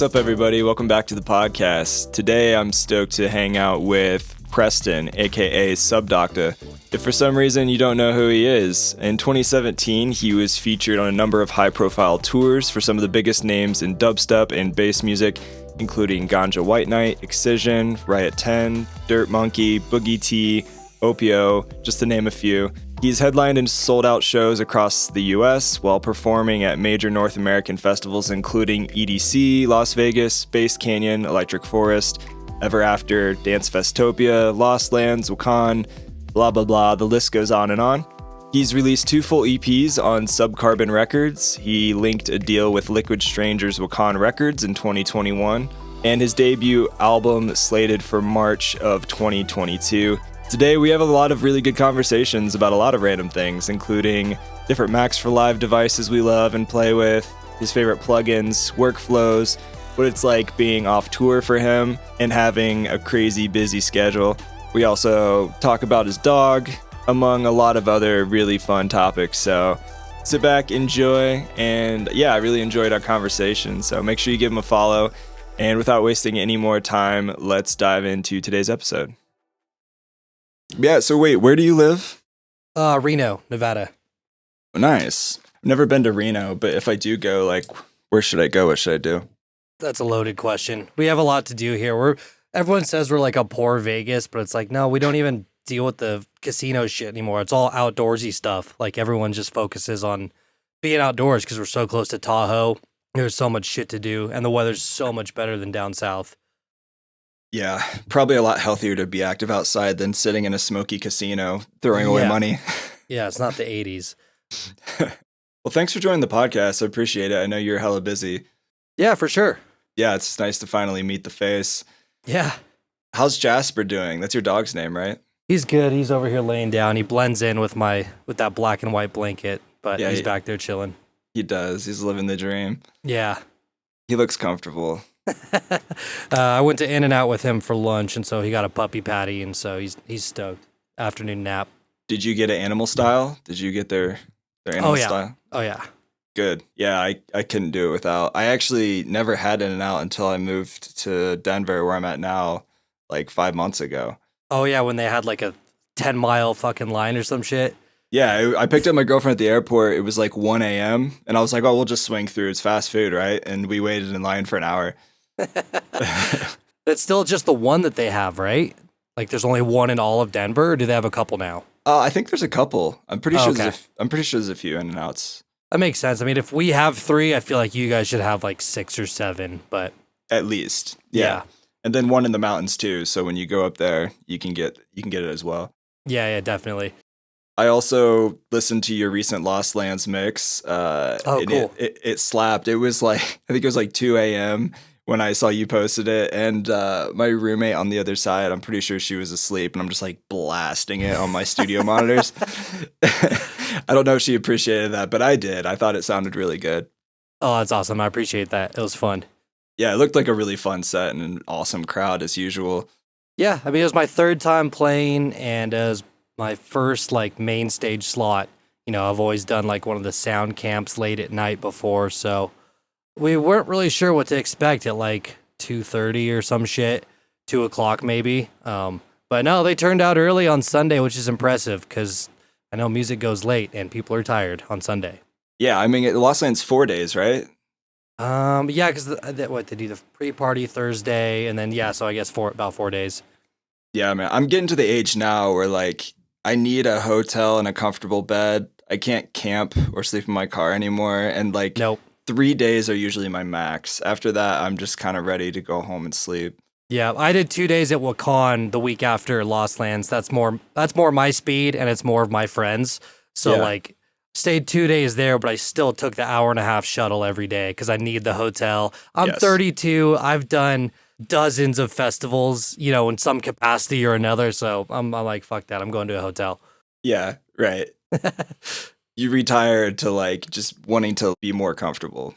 up, everybody? Welcome back to the podcast. Today, I'm stoked to hang out with Preston, aka SubDocta. If for some reason you don't know who he is, in 2017, he was featured on a number of high-profile tours for some of the biggest names in dubstep and bass music, including Ganja White Night, Excision, Riot Ten, Dirt Monkey, Boogie T, Opiuo, just to name a few. He's headlined and sold out shows across the US while performing at major North American festivals including EDC, Las Vegas, Space Canyon, Electric Forest, Ever After, Dancefestopia, Lost Lands, Wakaan, blah blah blah, the list goes on and on. He's released 2 full EPs on SubCarbon Records. He linked a deal with Liquid Stranger's Wakaan Records in 2021, and his debut album slated for March of 2022. Today we have a lot of really good conversations about a lot of random things, including different Macs for Live devices we love and play with, his favorite plugins, workflows, what it's like being off tour for him, and having a crazy busy schedule. We also talk about his dog, among a lot of other really fun topics. So sit back, enjoy, and yeah, I really enjoyed our conversation. So make sure you give him a follow. And without wasting any more time, let's dive into today's episode. Yeah, so wait, where do you live? Reno, Nevada. Nice. I've never been to Reno, but if I do go, like, where should I go? What should I do? That's a loaded question. We have a lot to do here. Everyone says we're like a poor Vegas, but it's like, no, we don't even deal with the casino shit anymore. It's all outdoorsy stuff. Like, everyone just focuses on being outdoors because we're so close to Tahoe. There's so much shit to do, and the weather's so much better than down south. Yeah, probably a lot healthier to be active outside than sitting in a smoky casino throwing away money. Yeah, it's not the 80s. Well, thanks for joining the podcast. I appreciate it. I know you're hella busy. Yeah, for sure. Yeah, it's nice to finally meet the face. Yeah. How's Jasper doing? That's your dog's name, right? He's good. He's over here laying down. He blends in with that black and white blanket, but yeah, he's back there chilling. He does. He's living the dream. Yeah. He looks comfortable. I went to In-N-Out with him for lunch, and so he got a puppy patty, and so he's stoked. Afternoon nap. Did you get an animal style? Did you get their animal style? Oh, yeah. Good. Yeah, I couldn't do it without. I actually never had In-N-Out until I moved to Denver, where I'm at now, like 5 months ago. Oh, yeah, when they had like a 10-mile fucking line or some shit. Yeah, I picked up my girlfriend at the airport. It was like 1 a.m. And I was like, oh, we'll just swing through. It's fast food, right? And we waited in line for an hour. It's still just the one that they have, right? Like, there's only one in all of Denver, or do they have a couple now? I think there's a couple. I'm pretty sure there's a few In-N-Outs. That makes sense. I mean, if we have 3, I feel like you guys should have like 6 or 7, but at least. Yeah. And then one in the mountains too, so when you go up there, you can get it as well. Yeah, definitely. I also listened to your recent Lost Lands mix. Cool. It slapped. It was like, I think it was like 2 a.m. when I saw you posted it, and my roommate on the other side, I'm pretty sure she was asleep, and I'm just like blasting it on my studio monitors. I don't know if she appreciated that, but I did. I thought it sounded really good. Oh, that's awesome. I appreciate that. It was fun. Yeah, it looked like a really fun set and an awesome crowd as usual. Yeah, I mean, it was my 3rd time playing, and it was my first like main stage slot. You know, I've always done like one of the sound camps late at night before, so we weren't really sure what to expect at like 2:30 or some shit, 2 o'clock maybe. But no, they turned out early on Sunday, which is impressive because I know music goes late and people are tired on Sunday. Yeah, I mean, Lost Lands 4 days, right? Yeah, because they do the pre-party Thursday, and then so I guess about 4 days. Yeah, man, I'm getting to the age now where like I need a hotel and a comfortable bed. I can't camp or sleep in my car anymore, and like nope. 3 days are usually my max. After that, I'm just kind of ready to go home and sleep. Yeah, I did 2 days at Wakaan the week after Lost Lands. That's more my speed, and it's more of my friends. So like, stayed 2 days there, but I still took the 1.5-hour shuttle every day because I need the hotel. I'm 32. I've done dozens of festivals, you know, in some capacity or another. So I'm like, fuck that. I'm going to a hotel. Yeah, right. You retired to like just wanting to be more comfortable.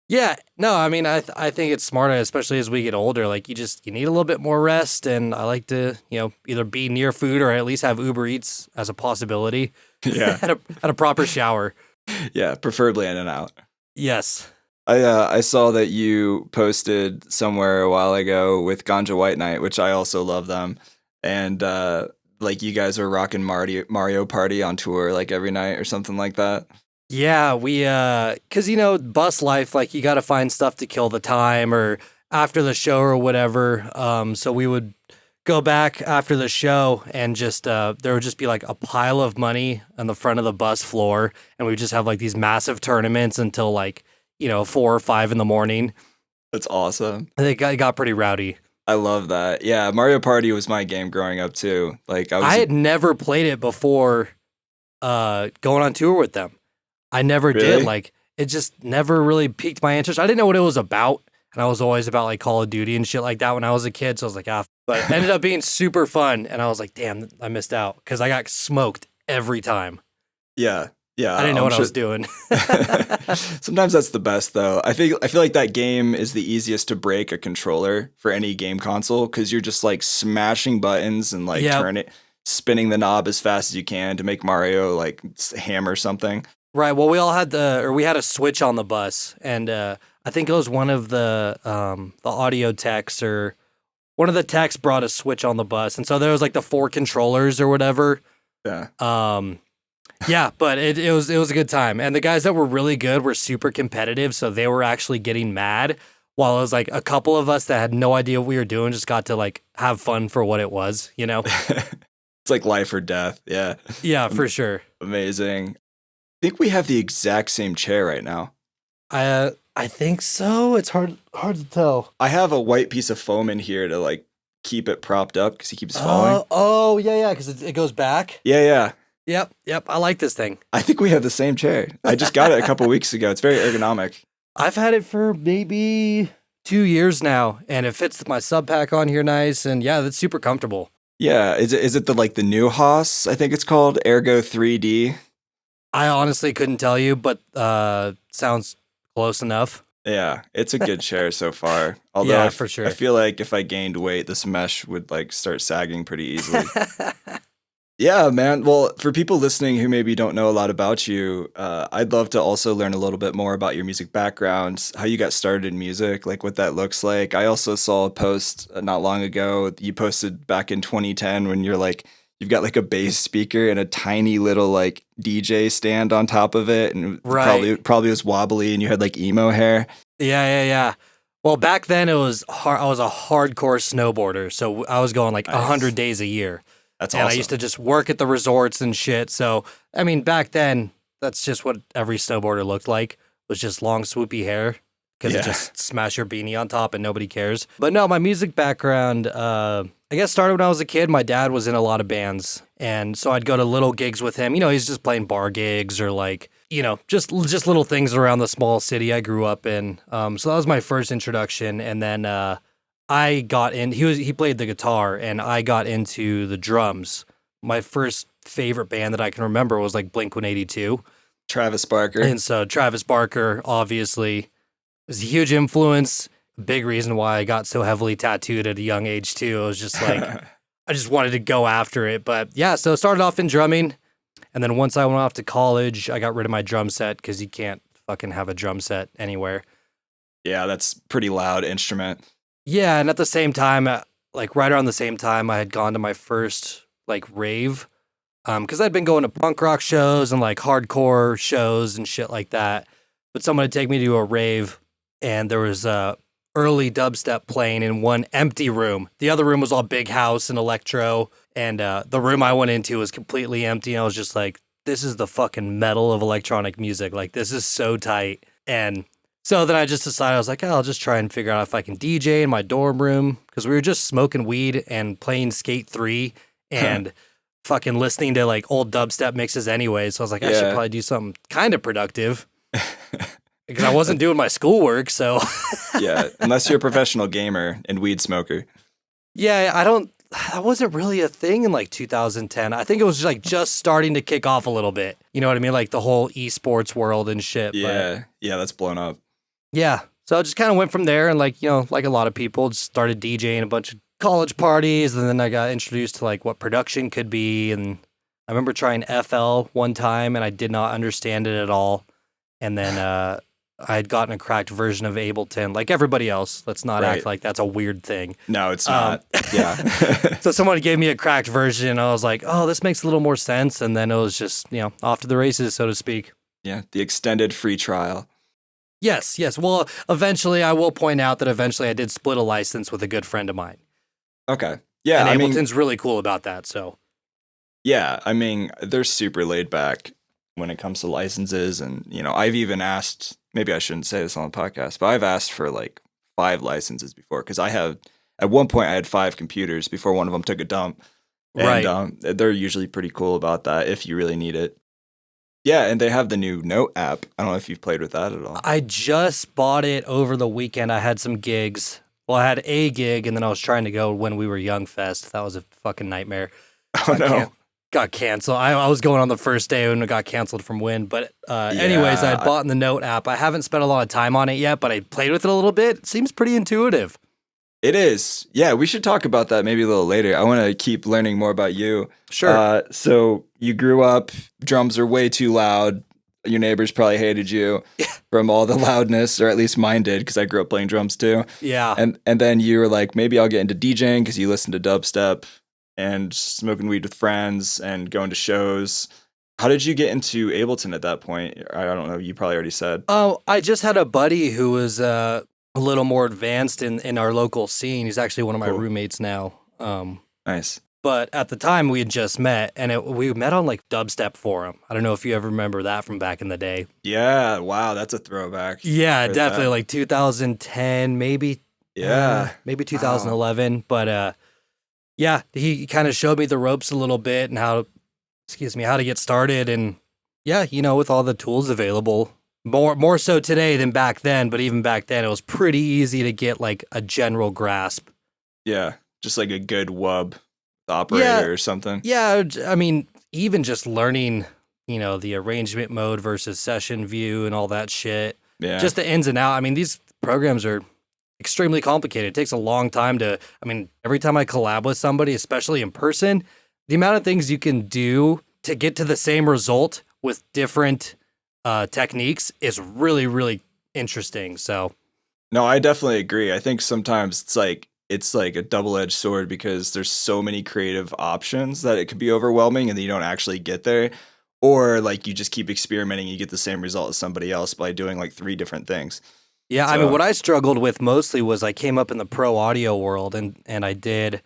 Yeah, no, I mean, I think it's smarter, especially as we get older. Like, you need a little bit more rest, and I like to, you know, either be near food or at least have Uber Eats as a possibility. Yeah. and a proper shower. Yeah, preferably In-N-Out. Yes. I saw that you posted somewhere a while ago with Ganja White Night, which I also love them, and like you guys were rocking Mario Party on tour like every night or something like that. Yeah, we cuz you know, bus life, like you got to find stuff to kill the time or after the show or whatever. So we would go back after the show and just there would just be like a pile of money on the front of the bus floor and we'd just have like these massive tournaments until like, 4 or 5 in the morning. That's awesome. I think it got pretty rowdy. I love that. Yeah, Mario Party was my game growing up too. Like I had never played it before going on tour with them. I never Really? did. Like, it just never really piqued my interest. I didn't know what it was about. And I was always about like Call of Duty and shit like that when I was a kid. So I was like, but it ended up being super fun. And I was like, damn, I missed out because I got smoked every time. Yeah. Yeah. I didn't know what I was doing. Sometimes that's the best though. I feel like that game is the easiest to break a controller for any game console because you're just like smashing buttons and like spinning the knob as fast as you can to make Mario like hammer something. Right. Well, we all had we had a Switch on the bus, and I think it was one of the audio techs or one of the techs brought a Switch on the bus, and so there was like the 4 controllers or whatever. Yeah. Yeah, but it was a good time, and the guys that were really good were super competitive, so they were actually getting mad, while it was like a couple of us that had no idea what we were doing just got to like have fun for what it was, It's like life or death. Yeah. Yeah, for sure. Amazing. I think we have the exact same chair right now. I think so. It's hard to tell. I have a white piece of foam in here to like keep it propped up because he keeps falling. Oh, yeah, because it goes back. Yeah. Yep. I like this thing. I think we have the same chair. I just got it a couple weeks ago. It's very ergonomic. I've had it for maybe 2 years now, and it fits my sub pack on here nice, and yeah, that's super comfortable. Yeah, is it the new Haas? I think it's called Ergo 3D. I honestly couldn't tell you, but sounds close enough. Yeah, it's a good chair so far. Although for sure. I feel like if I gained weight, this mesh would like start sagging pretty easily. Yeah, man. Well, for people listening who maybe don't know a lot about you, I'd love to also learn a little bit more about your music background, how you got started in music, like what that looks like. I also saw a post not long ago you posted back in 2010 when you've got like a bass speaker and a tiny little like DJ stand on top of it, and probably was wobbly, and you had like emo hair. Yeah. Well, back then it was I was a hardcore snowboarder, so I was going like 100 days a year. That's and awesome. I used to just work at the resorts and shit. So, I mean, back then, that's just what every snowboarder looked like, was just long, swoopy hair, because it just smash your beanie on top and nobody cares. But no, my music background, I guess started when I was a kid. My dad was in a lot of bands, and so I'd go to little gigs with him. He's just playing bar gigs or like, just little things around the small city I grew up in. So that was my first introduction, and then I got in. He played the guitar, and I got into the drums. My first favorite band that I can remember was like Blink-182. Travis Barker. And so Travis Barker obviously was a huge influence. A big reason why I got so heavily tattooed at a young age too. It was just like I just wanted to go after it. But yeah, so it started off in drumming, and then once I went off to college, I got rid of my drum set because you can't fucking have a drum set anywhere. Yeah, that's pretty loud instrument. Yeah, and at the same time, like right around the same time, I had gone to my first like rave, because I'd been going to punk rock shows and like hardcore shows and shit like that. But someone would take me to a rave, and there was early dubstep playing in one empty room. The other room was all big house and electro, and the room I went into was completely empty. And I was just like, this is the fucking metal of electronic music. Like, this is so tight. And so then I just decided, I was like, I'll just try and figure out if I can DJ in my dorm room, because we were just smoking weed and playing Skate 3 and fucking listening to like old dubstep mixes anyway. So I was like, I should probably do something kind of productive because I wasn't doing my schoolwork. So yeah, unless you're a professional gamer and weed smoker. Yeah, that wasn't really a thing in like 2010. I think it was just starting to kick off a little bit. You know what I mean? Like the whole esports world and shit. Yeah, that's blown up. Yeah. So I just kind of went from there, and like a lot of people, just started DJing a bunch of college parties, and then I got introduced to like what production could be. And I remember trying FL one time, and I did not understand it at all. And then I had gotten a cracked version of Ableton, like everybody else. Let's not act like that's a weird thing. No, it's not. Yeah. So someone gave me a cracked version, and I was like, oh, this makes a little more sense. And then it was just, off to the races, so to speak. Yeah, the extended free trial. Yes. Well, eventually, I will point out that eventually I did split a license with a good friend of mine. Okay. Yeah, and Ableton's really cool about that, so. Yeah, I mean, they're super laid back when it comes to licenses. And, I've even asked, maybe I shouldn't say this on the podcast, but I've asked for like 5 licenses before because at one point I had 5 computers before one of them took a dump. And they're usually pretty cool about that if you really need it. Yeah, and they have the new Note app. I don't know if you've played with that at all. I just bought it over the weekend. I had some gigs. Well, I had a gig, and then I was trying to go when we were Young Fest. That was a fucking nightmare. Oh, no. Got canceled. I was going on the first day when it got canceled from Win. But anyways, I had bought in the Note app. I haven't spent a lot of time on it yet, but I played with it a little bit. It seems pretty intuitive. It is. Yeah, we should talk about that maybe a little later. I want to keep learning more about you. Sure. So you grew up, drums are way too loud. Your neighbors probably hated you from all the loudness, or at least mine did, because I grew up playing drums too. Yeah. And then you were like, maybe I'll get into DJing because you listened to dubstep and smoking weed with friends and going to shows. How did you get into Ableton at that point? I don't know. You probably already said. Oh, I just had a buddy who was a little more advanced in our local scene. He's actually one of my roommates now. Nice. But at the time we had just met, and we met on like Dubstep Forum. I don't know if you ever remember that from back in the day. Yeah, wow, that's a throwback. Yeah, definitely like 2010, maybe. Yeah, maybe 2011. Wow. But yeah, he kind of showed me the ropes a little bit and how to get started. And yeah, with all the tools available, more so today than back then. But even back then, it was pretty easy to get like a general grasp. Yeah, just like a good wub operator or something. Yeah, I mean, even just learning, the arrangement mode versus session view and all that shit. Yeah. Just the ins and outs. I mean, these programs are extremely complicated. It takes a long time every time I collab with somebody, especially in person, the amount of things you can do to get to the same result with different techniques is really, really interesting. So. No, I definitely agree. I think sometimes it's like a double-edged sword because there's so many creative options that it could be overwhelming and then you don't actually get there. Or like you just keep experimenting, you get the same result as somebody else by doing like 3 different things. Yeah, so, I mean, what I struggled with mostly was I came up in the pro audio world and I did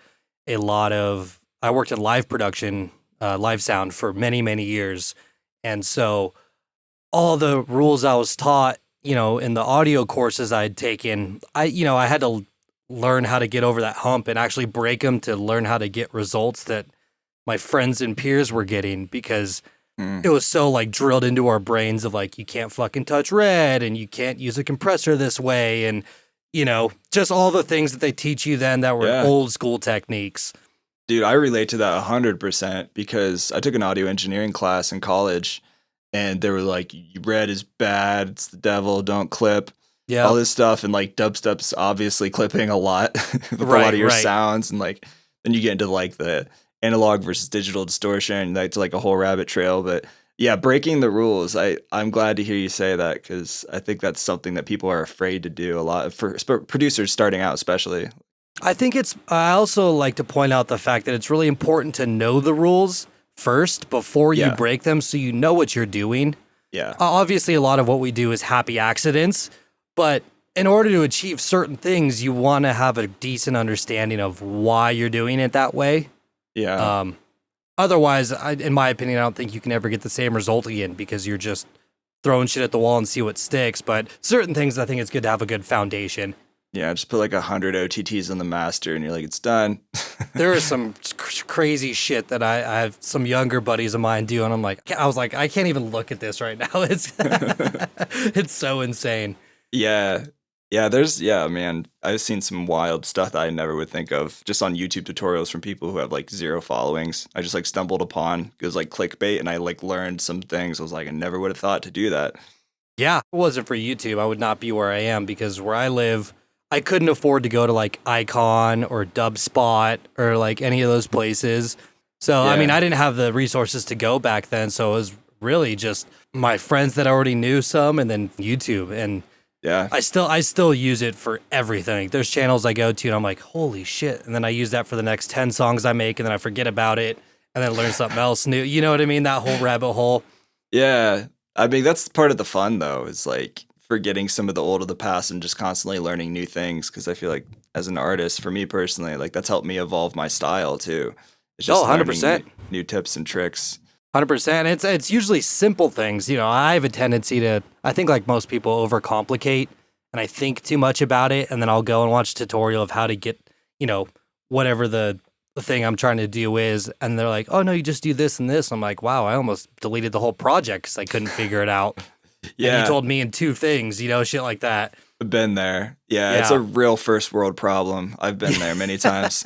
I worked in live production, live sound for many, many years. And so all the rules I was taught, in the audio courses I'd taken, I had to learn how to get over that hump and actually break them to learn how to get results that my friends and peers were getting, because it was so like drilled into our brains of like, you can't fucking touch red and you can't use a compressor this way. And, just all the things that they teach you then that were old school techniques. Dude, I relate to that 100% because I took an audio engineering class in college and they were like, red is bad. It's the devil. Don't clip. Yeah, all this stuff, and like dubstep's obviously clipping a lot with a lot of your sounds, and like then you get into like the analog versus digital distortion. That's like a whole rabbit trail. But yeah, breaking the rules. I'm glad to hear you say that because I think that's something that people are afraid to do a lot for producers starting out, especially. I think I also like to point out the fact that it's really important to know the rules first before you break them, so you know what you're doing. Yeah, obviously, a lot of what we do is happy accidents. But in order to achieve certain things, you want to have a decent understanding of why you're doing it that way. Yeah. Otherwise, in my opinion, I don't think you can ever get the same result again because you're just throwing shit at the wall and see what sticks. But certain things, I think it's good to have a good foundation. Yeah, just put like 100 OTTs on the master and you're like, it's done. There is some crazy shit that I have some younger buddies of mine do. And I was like, I can't even look at this right now. It's so insane. Yeah, man. I've seen some wild stuff that I never would think of just on YouTube tutorials from people who have like 0 followings. I just like stumbled upon, it was like clickbait, and I like learned some things. I was like, I never would have thought to do that. Yeah, if it wasn't for YouTube, I would not be where I am, because where I live, I couldn't afford to go to like Icon or DubSpot or like any of those places. So, I mean, I didn't have the resources to go back then, so it was really just my friends that already knew some, and then YouTube. And Yeah. I still use it for everything. There's channels I go to and I'm like, holy shit. And then I use that for the next 10 songs I make, and then I forget about it and then learn something else new. You know what I mean? That whole rabbit hole. Yeah. I mean, that's part of the fun, though, is like forgetting some of the old of the past and just constantly learning new things. Because I feel like as an artist, for me personally, like that's helped me evolve my style too. It's just 100%. learning new tips and tricks. 100%. It's usually simple things. You know, I have a tendency to, I think like most people, overcomplicate, and I think too much about it, and then I'll go and watch a tutorial of how to get, you know, whatever the thing I'm trying to do is, and they're like, oh no, you just do this and this. I'm like, wow, I almost deleted the whole project because I couldn't figure it out. Yeah. And you told me in 2 things, you know, shit like that. I've been there. Yeah, it's a real first world problem. I've been there many times.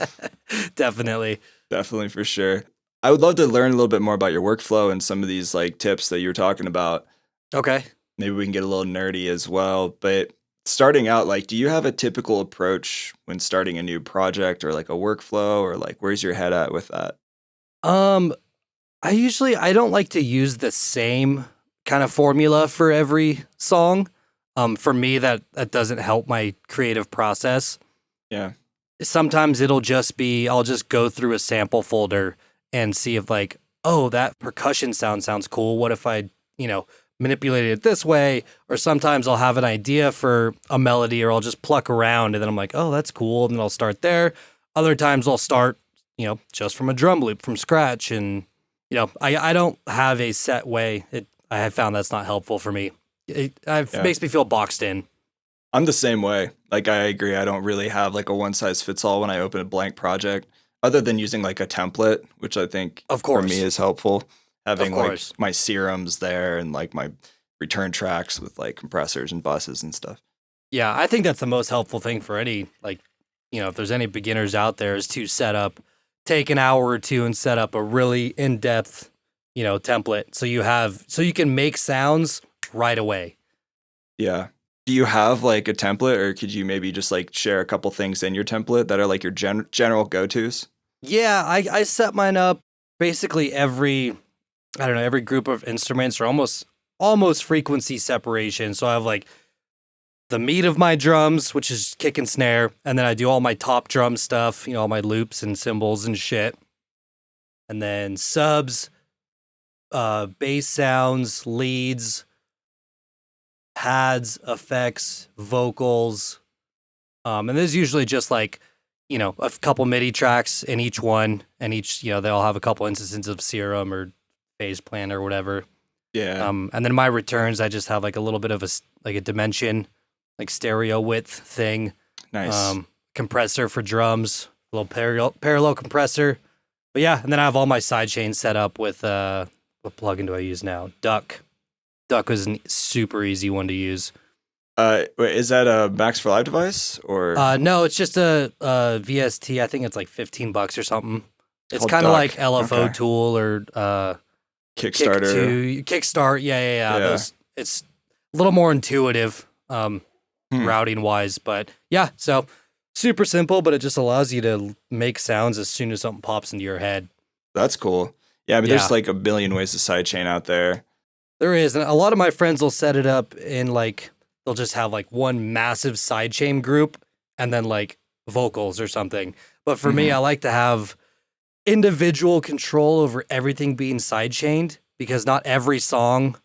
Definitely. Definitely, for sure. I would love to learn a little bit more about your workflow and some of these like tips that you were talking about. Okay. Maybe we can get a little nerdy as well. But starting out, like, do you have a typical approach when starting a new project, or like a workflow, or like where's your head at with that? I don't like to use the same kind of formula for every song. For me, that doesn't help my creative process. Yeah. Sometimes it'll just be, I'll just go through a sample folder and see if like, oh, that percussion sounds cool. What if I, you know, manipulated it this way? Or sometimes I'll have an idea for a melody, or I'll just pluck around and then I'm like, oh, that's cool. And then I'll start there. Other times I'll start, you know, just from a drum loop from scratch. And, you know, I don't have a set way. I have found that's not helpful for me. It makes me feel boxed in. I'm the same way. Like, I agree. I don't really have like a one size fits all when I open a blank project, other than using like a template, which I think for me is helpful. Having like my serums there and like my return tracks with like compressors and buses and stuff. Yeah, I think that's the most helpful thing for any, like, you know, if there's any beginners out there, is to take an hour or two and set up a really in-depth, you know, template. So you can make sounds right away. Yeah. Do you have like a template, or could you maybe just like share a couple things in your template that are like your general go-tos? Yeah, I set mine up basically every group of instruments, or almost frequency separation. So I have like the meat of my drums, which is kick and snare, and then I do all my top drum stuff, you know, all my loops and cymbals and shit. And then subs, bass sounds, leads, pads, effects, vocals. And there's usually just like, you know, a couple MIDI tracks in each one, and each, you know, they all have a couple instances of serum or phase plan or whatever. Yeah. And then my returns, I just have like a little bit of a dimension, like stereo width thing. Nice. Compressor for drums, a little parallel compressor. But yeah, and then I have all my sidechains set up with what plugin do I use now? Duck. Duck was a super easy one to use. Wait, is that a Max for Live device, or? No, it's just a VST. I think it's like $15 or something. It's called kind of Duck. like LFO Okay. Tool or Kickstarter. Kickstart. Yeah. It's a little more intuitive, routing wise, but yeah. So super simple, but it just allows you to make sounds as soon as something pops into your head. That's cool. Yeah, I mean, there's like a billion ways to sidechain out there. There is, and a lot of my friends will set it up in like, they'll just have like one massive sidechain group and then like vocals or something. But for me, I like to have individual control over everything being sidechained, because not every song,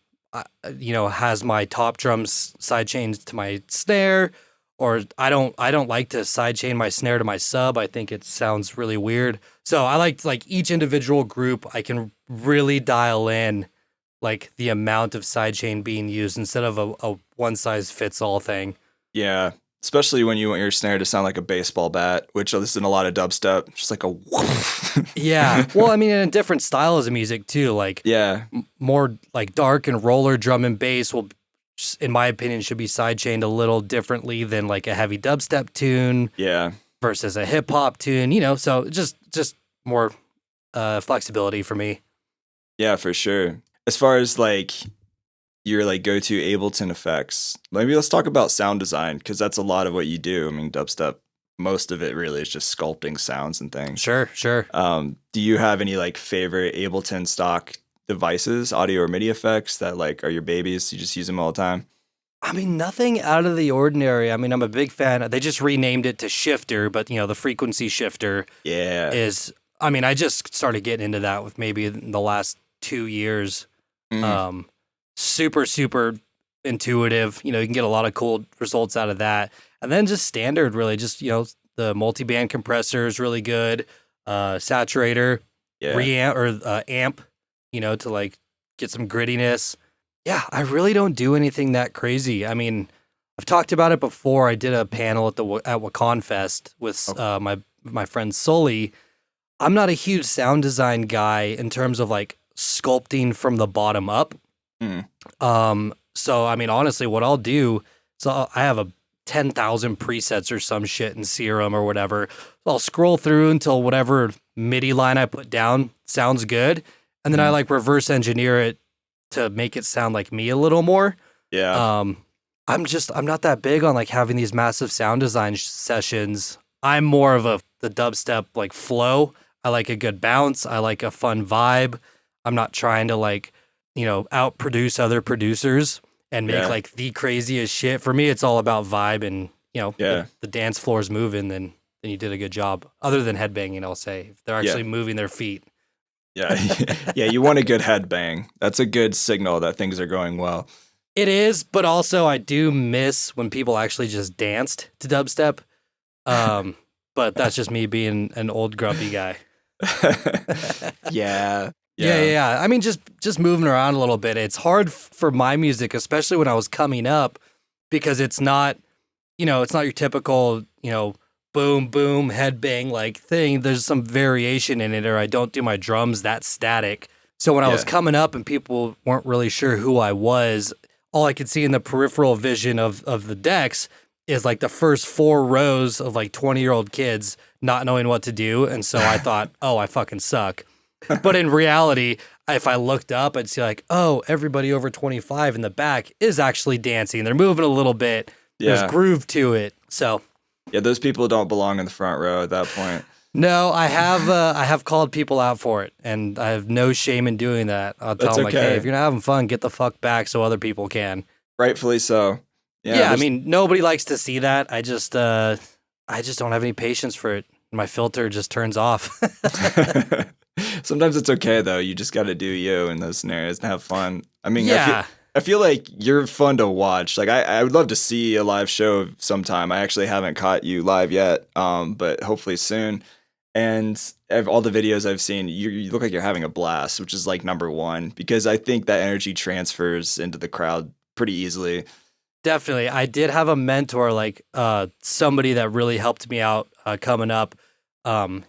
you know, has my top drums sidechained to my snare, or I don't like to sidechain my snare to my sub. I think it sounds really weird. So I like each individual group, I can really dial in like the amount of sidechain being used instead of a one size fits all thing. Yeah, especially when you want your snare to sound like a baseball bat, which is in a lot of dubstep, just like a whoop. Yeah. Well, I mean, in different styles of music too, like more like dark and roller drum and bass will, in my opinion, should be sidechained a little differently than like a heavy dubstep tune. Yeah. Versus a hip hop tune, you know, so just more flexibility for me. Yeah, for sure. As far as like your like go-to Ableton effects, maybe let's talk about sound design, because that's a lot of what you do. I mean, dubstep, most of it really is just sculpting sounds and things. Sure. Do you have any like favorite Ableton stock devices, audio or MIDI effects that like are your babies? You just use them all the time? I mean, nothing out of the ordinary. I mean, I'm a big fan. They just renamed it to Shifter, but the frequency shifter Yeah. is, I mean, I just started getting into that with maybe in the last 2 years. Super, super intuitive. You can get a lot of cool results out of that. And then just standard, really, just, the multi-band compressor is really good. Saturator, reamp or amp, to like get some grittiness. Yeah, I really don't do anything that crazy. I mean, I've talked about it before. I did a panel at Wakaan Fest with my friend Sully. I'm not a huge sound design guy in terms of like sculpting from the bottom up. So I mean, honestly, what I'll do, so I have a 10,000 presets or some shit in Serum or whatever. So I'll scroll through until whatever MIDI line I put down sounds good, and then I like reverse engineer it to make it sound like me a little more. Yeah. I'm not that big on like having these massive sound design sessions. I'm more of the dubstep like flow. I like a good bounce. I like a fun vibe. I'm not trying to like, outproduce other producers and make like the craziest shit. For me, it's all about vibe and, if the dance floor is moving, then you did a good job. Other than headbanging, I'll say. If they're actually moving their feet. Yeah. Yeah, you want a good headbang. That's a good signal that things are going well. It is, but also I do miss when people actually just danced to dubstep. But that's just me being an old grumpy guy. Yeah. I mean, just moving around a little bit. It's hard for my music, especially when I was coming up, because it's not, it's not your typical, boom, boom, headbang like thing. There's some variation in it, or I don't do my drums that static. So when I was coming up and people weren't really sure who I was, all I could see in the peripheral vision of the decks is like the first 4 rows of like 20-year-old kids not knowing what to do. And so I thought, oh, I fucking suck. But in reality, if I looked up, I'd see like, oh, everybody over 25 in the back is actually dancing. They're moving a little bit. There's groove to it. So yeah, those people don't belong in the front row at that point. No, I have called people out for it, and I have no shame in doing that. I'll tell them like, hey, if you're not having fun, get the fuck back so other people can. Rightfully so. Yeah, I mean, nobody likes to see that. I just don't have any patience for it. My filter just turns off. Sometimes it's okay though. You just got to do you in those scenarios and have fun. I mean, yeah. I feel like you're fun to watch. Like I would love to see a live show sometime. I actually haven't caught you live yet, but hopefully soon. And all the videos I've seen, you look like you're having a blast, which is like number one, because I think that energy transfers into the crowd pretty easily. Definitely. I did have a mentor, like somebody that really helped me out coming up.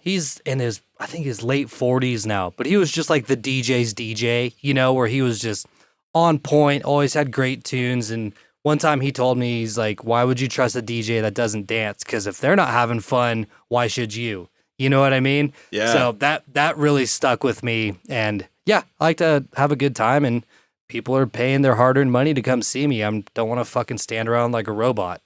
He's in his late 40s now, but he was just like the DJ's DJ, where he was just on point, always had great tunes. And one time he told me, he's like, why would you trust a DJ that doesn't dance? Because if they're not having fun, why should you? You know what I mean? Yeah. So that really stuck with me. And yeah, I like to have a good time, and people are paying their hard-earned money to come see me. I don't want to fucking stand around like a robot.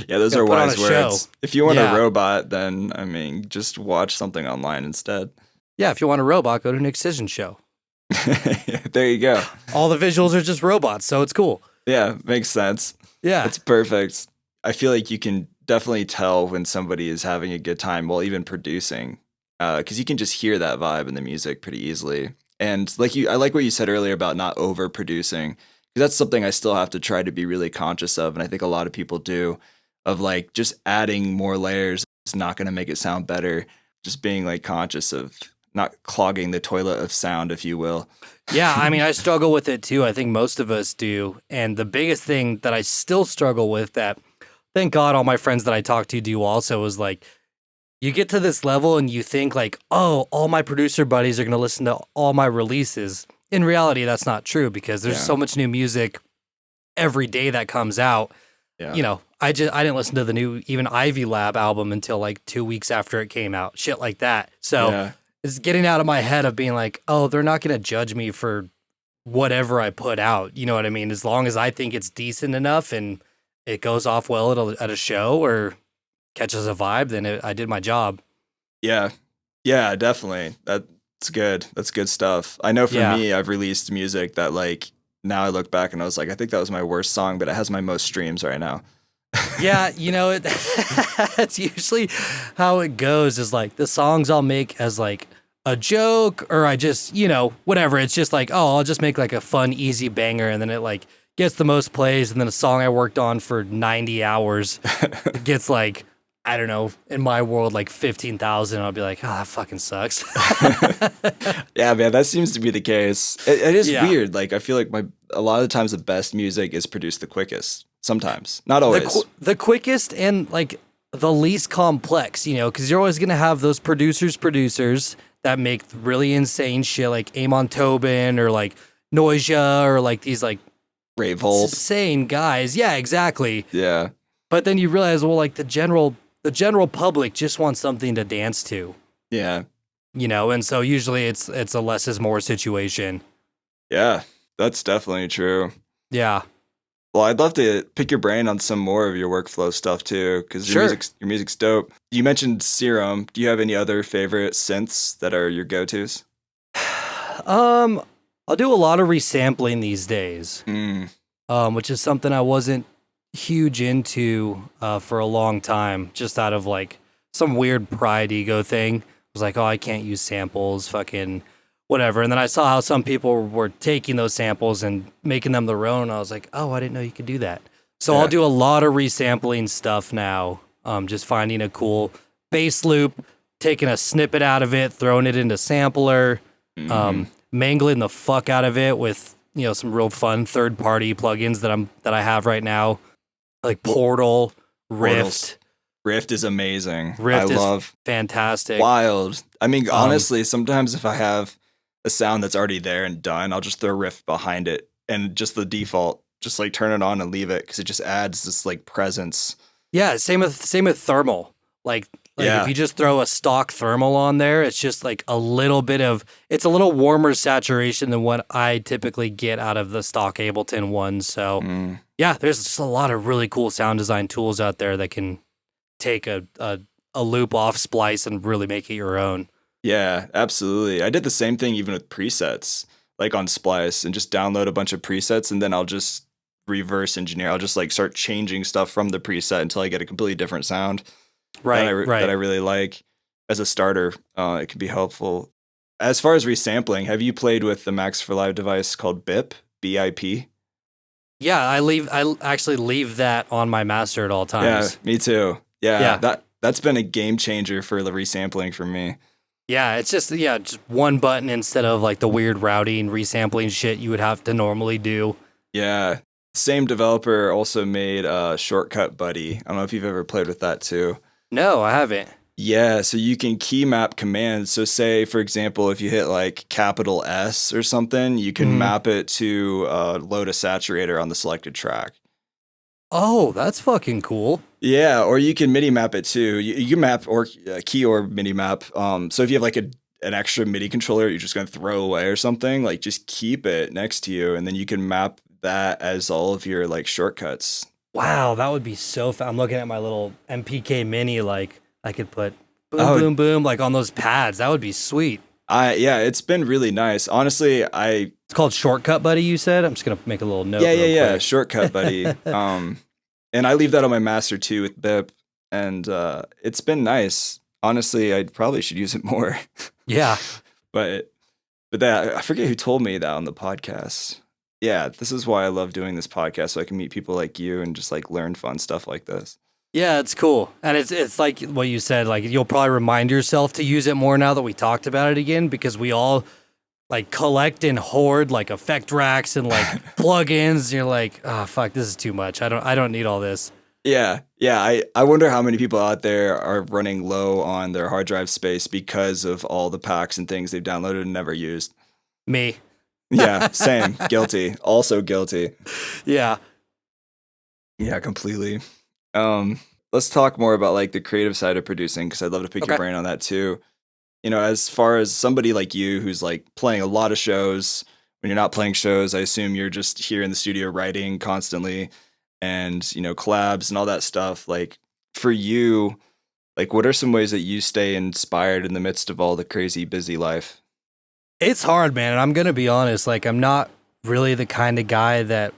Yeah, those are wise words. Show. If you want a robot, then, I mean, just watch something online instead. Yeah, if you want a robot, go to an Excision show. There you go. All the visuals are just robots, so it's cool. Yeah, makes sense. Yeah. It's perfect. I feel like you can definitely tell when somebody is having a good time while even producing, because you can just hear that vibe in the music pretty easily. And I like what you said earlier about not overproducing, because that's something I still have to try to be really conscious of, and I think a lot of people do, of like just adding more layers is not going to make it sound better. Just being like conscious of not clogging the toilet of sound, if you will. Yeah, I mean, I struggle with it too. I think most of us do. And the biggest thing that I still struggle with, that thank God all my friends that I talk to do also, is like, you get to this level and you think like, oh, all my producer buddies are going to listen to all my releases. In reality, that's not true, because there's so much new music every day that comes out. Yeah. I didn't listen to the new even Ivy Lab album until like 2 weeks after it came out. Shit like that. So it's getting out of my head of being like, oh, they're not going to judge me for whatever I put out. You know what I mean? As long as I think it's decent enough and it goes off well at a show or catches a vibe, then I did my job. Yeah, definitely. That's It's good. That's good stuff. I know for Yeah. me, I've released music that like now I look back and I was like, I think that was my worst song, but it has my most streams right now. Yeah, that's usually how it goes is like the songs I'll make as like a joke or I just, whatever. It's just like, oh, I'll just make like a fun, easy banger and then it like gets the most plays and then a song I worked on for 90 hours gets like, I don't know, in my world, like 15,000. I'll be like, oh, that fucking sucks. Yeah, man, that seems to be the case. It is Yeah. weird. Like I feel like a lot of the times the best music is produced the quickest. Sometimes, not always. The quickest and like the least complex, because you're always gonna have those producers that make really insane shit, like Amon Tobin or like Noisia or like these like Rave Volt. insane guys. Yeah, exactly. Yeah. But then you realize, well, like the general public just wants something to dance to, Yeah. and so usually it's a less is more situation. Yeah. That's definitely true. Yeah. Well, I'd love to pick your brain on some more of your workful stuff too, because Sure. your music's dope. You mentioned Serum. Do you have any other favorite synths that are your go-tos? I'll do a lot of resampling these days, which is something I wasn't huge into for a long time, just out of like some weird pride ego thing. I was like, oh, I can't use samples, fucking whatever. And then I saw how some people were taking those samples and making them their own. I was like, oh, I didn't know you could do that. So I'll do a lot of resampling stuff now. Just finding a cool bass loop, taking a snippet out of it, throwing it into sampler, mangling the fuck out of it with some real fun third-party plugins that I have right now, like Portal, Rift. Rift is amazing. Rift I is love fantastic. Wild. I mean, honestly, sometimes if I have a sound that's already there and done, I'll just throw Rift behind it and just the default, just like turn it on and leave it because it just adds this like presence. Yeah, same with thermal. Like if you just throw a stock thermal on there, it's just like a little warmer saturation than what I typically get out of the stock Ableton ones. So yeah, there's just a lot of really cool sound design tools out there that can take a loop off splice and really make it your own. Yeah, absolutely. I did the same thing even with presets, like on Splice, and just download a bunch of presets, and then I'll just reverse engineer. I'll just like start changing stuff from the preset until I get a completely different sound. Right, that I really like. As a starter, it can be helpful. As far as resampling, have you played with the Max for Live device called BIP? BIP? Yeah, I actually leave that on my master at all times. Yeah, me too. Yeah. That's been a game changer for the resampling for me. Yeah, it's just one button instead of like the weird routing resampling shit you would have to normally do. Yeah. Same developer also made Shortcut Buddy. I don't know if you've ever played with that too. No, I haven't. Yeah, so you can key map commands. So say, for example, if you hit like capital S or something, you can map it to load a saturator on the selected track. Oh, that's fucking cool. Yeah, or you can MIDI map it too. You can map or key or MIDI map. So if you have like an extra MIDI controller you're just going to throw away or something, like just keep it next to you and then you can map that as all of your like shortcuts. Wow, that would be so fun. I'm looking at my little MPK Mini, like I could put boom, boom, boom, like on those pads. That would be sweet. Yeah, it's been really nice. Honestly, It's called Shortcut Buddy, you said? I'm just going to make a little note. Yeah, Shortcut Buddy. And I leave that on my master too with BIP, and it's been nice. Honestly, I probably should use it more. Yeah. But that, I forget who told me that on the podcast. Yeah, this is why I love doing this podcast, so I can meet people like you and just like learn fun stuff like this. Yeah, it's cool. And it's like what you said, like you'll probably remind yourself to use it more now that we talked about it again, because we all like collect and hoard like effect racks and like plugins. And you're like, oh fuck, this is too much. I don't need all this. Yeah. I wonder how many people out there are running low on their hard drive space because of all the packs and things they've downloaded and never used. Me. Yeah, same. Guilty. Also guilty. Yeah. Yeah, completely. Let's talk more about like the creative side of producing, because I'd love to pick your brain on that too. You know, as far as somebody like you who's like playing a lot of shows, when you're not playing shows, I assume you're just here in the studio writing constantly and, you know, collabs and all that stuff. Like for you, like what are some ways that you stay inspired in the midst of all the crazy busy life? It's hard, man. And I'm going to be honest, like, I'm not really the kind of guy that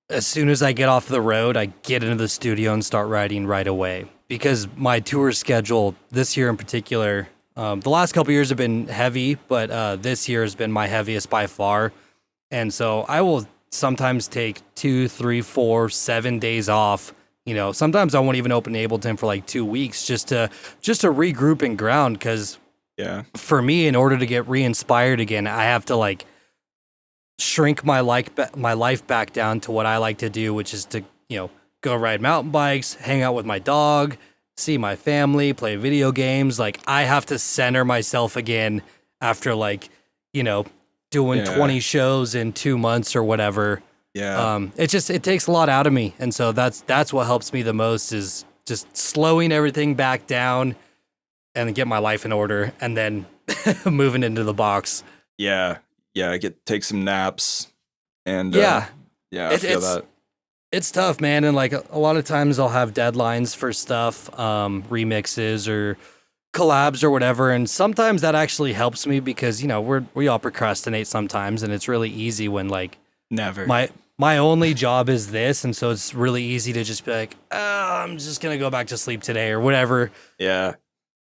as soon as I get off the road, I get into the studio and start writing right away. Because my tour schedule this year in particular, the last couple years have been heavy, but this year has been my heaviest by far. And so I will sometimes take 2, 3, 4, 7 days off. You know, sometimes I won't even open Ableton for like 2 weeks just to regroup and ground. Because for me, in order to get re-inspired again, I have to like shrink my life back down to what I like to do, which is to, you know, go ride mountain bikes, hang out with my dog, see my family, play video games. Like, I have to center myself again after, like, you know, doing 20 shows in 2 months or whatever. It takes a lot out of me. And so that's what helps me the most, is just slowing everything back down and get my life in order and then moving into the box. Take some naps and I feel that. It's tough, man. And like a lot of times I'll have deadlines for stuff, remixes or collabs or whatever. And sometimes that actually helps me because, you know, we all procrastinate sometimes, and it's really easy when like never my only job is this. And so it's really easy to just be like, I'm just going to go back to sleep today or whatever. Yeah.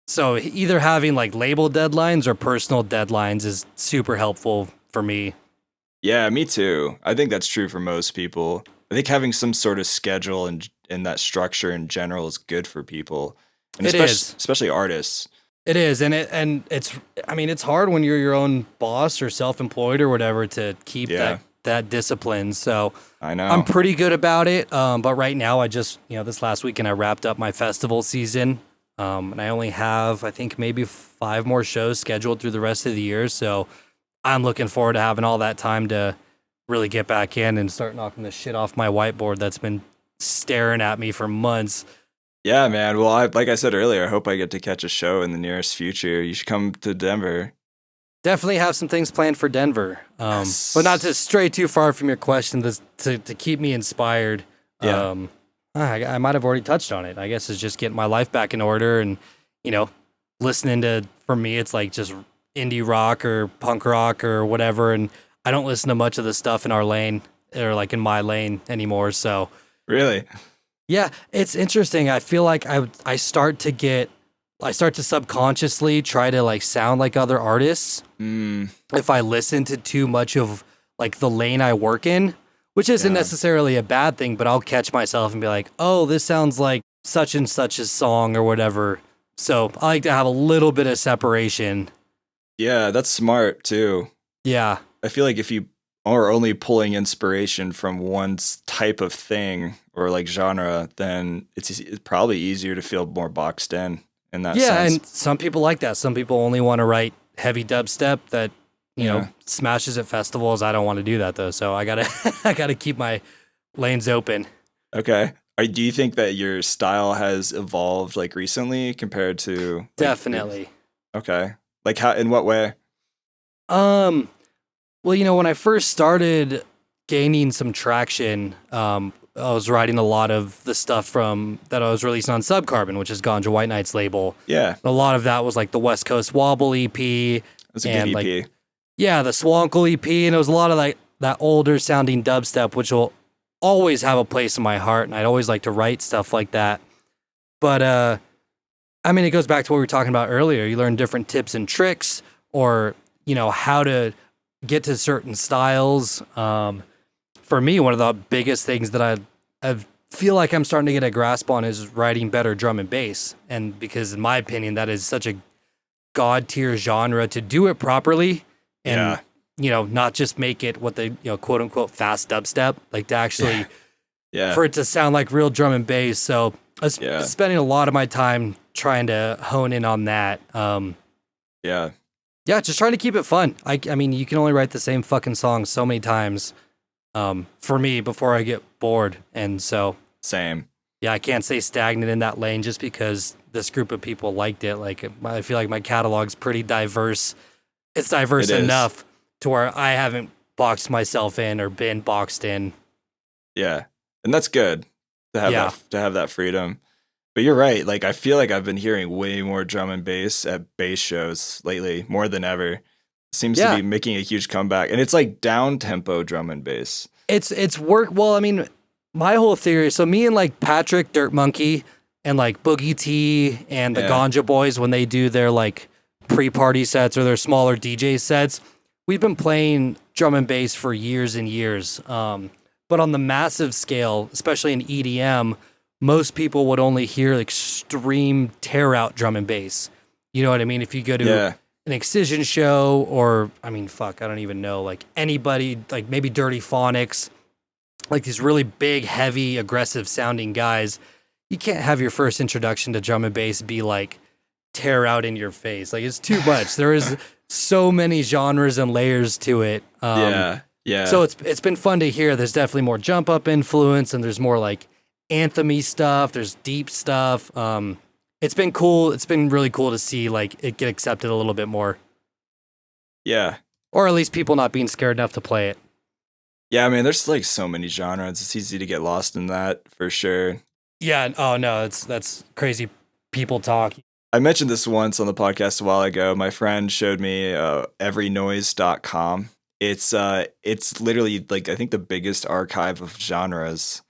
So either having like label deadlines or personal deadlines is super helpful for me. Yeah, me too. I think that's true for most people. I think having some sort of schedule and that structure in general is good for people, and especially artists. It is, and it's hard when you're your own boss or self-employed or whatever to keep that discipline. So I know I'm pretty good about it. But right now, I just, you know, this last weekend I wrapped up my festival season, and I only have, I think, maybe 5 more shows scheduled through the rest of the year. So I'm looking forward to having all that time to really get back in and start knocking the shit off my whiteboard that's been staring at me for months. Yeah, man. Well, like I said earlier, I hope I get to catch a show in the nearest future. You should come to Denver. Definitely have some things planned for Denver. But not to stray too far from your question, to keep me inspired. I might have already touched on it. I guess it's just getting my life back in order and, you know, listening to, for me, it's like just indie rock or punk rock or whatever. And I don't listen to much of the stuff in our lane or like in my lane anymore. So really, yeah, it's interesting. I feel like I start to subconsciously try to like sound like other artists. If I listen to too much of like the lane I work in, which isn't necessarily a bad thing, but I'll catch myself and be like, oh, this sounds like such and such a song or whatever. So I like to have a little bit of separation. Yeah, that's smart too. Yeah. I feel like if you are only pulling inspiration from one type of thing or like genre, then it's probably easier to feel more boxed in that sense. Yeah, and some people like that. Some people only want to write heavy dubstep that, you know, smashes at festivals. I don't want to do that though, so I gotta keep my lanes open. Okay. Do you think that your style has evolved like recently compared to? Like, definitely. Okay. Like how? In what way? Well, you know, when I first started gaining some traction, I was writing a lot of the stuff that I was releasing on SubCarbon, which is Ganja White Night's label. Yeah. A lot of that was like the West Coast Wobble EP. That's a good EP. Like, yeah, the Swankle EP, and it was a lot of like that older sounding dubstep, which will always have a place in my heart, and I'd always like to write stuff like that. But I mean, it goes back to what we were talking about earlier. You learn different tips and tricks, or, you know, how to get to certain styles. For me, one of the biggest things that I feel like I'm starting to get a grasp on is writing better drum and bass. And because in my opinion, that is such a god tier genre to do it properly and, you know, not just make it what they, you know, quote unquote fast dubstep, like to actually, for it to sound like real drum and bass. So I was spending a lot of my time trying to hone in on that. Yeah, just trying to keep it fun. I mean, you can only write the same fucking song so many times for me before I get bored. And so... Same. Yeah, I can't stay stagnant in that lane just because this group of people liked it. Like, I feel like my catalog's pretty diverse. It's diverse enough to where I haven't boxed myself in or been boxed in. Yeah, and that's good to have that freedom. But you're right. Like, I feel like I've been hearing way more drum and bass at bass shows lately, more than ever. seems to be making a huge comeback, and it's like down tempo drum and bass. It's work. Well, I mean, my whole theory. So me and like Patrick Dirt Monkey and like Boogie T and the Ganja Boys, when they do their like pre-party sets or their smaller DJ sets, we've been playing drum and bass for years and years. But on the massive scale, especially in EDM, most people would only hear extreme tear out drum and bass. You know what I mean? If you go to an Excision show, or I mean, fuck, I don't even know, like anybody, like maybe Dirty Phonics, like these really big, heavy, aggressive sounding guys, you can't have your first introduction to drum and bass be like tear out in your face. Like, it's too much. There is so many genres and layers to it. Yeah. So it's been fun to hear. There's definitely more jump up influence, and there's more like anthem-y stuff. There's deep stuff. It's been cool. It's been really cool to see like it get accepted a little bit more. Yeah. Or at least people not being scared enough to play it. Yeah, I mean, there's like so many genres. It's easy to get lost in that for sure. Yeah. Oh no, that's crazy people talk. I mentioned this once on the podcast a while ago. My friend showed me everynoise.com. It's literally like, I think, the biggest archive of genres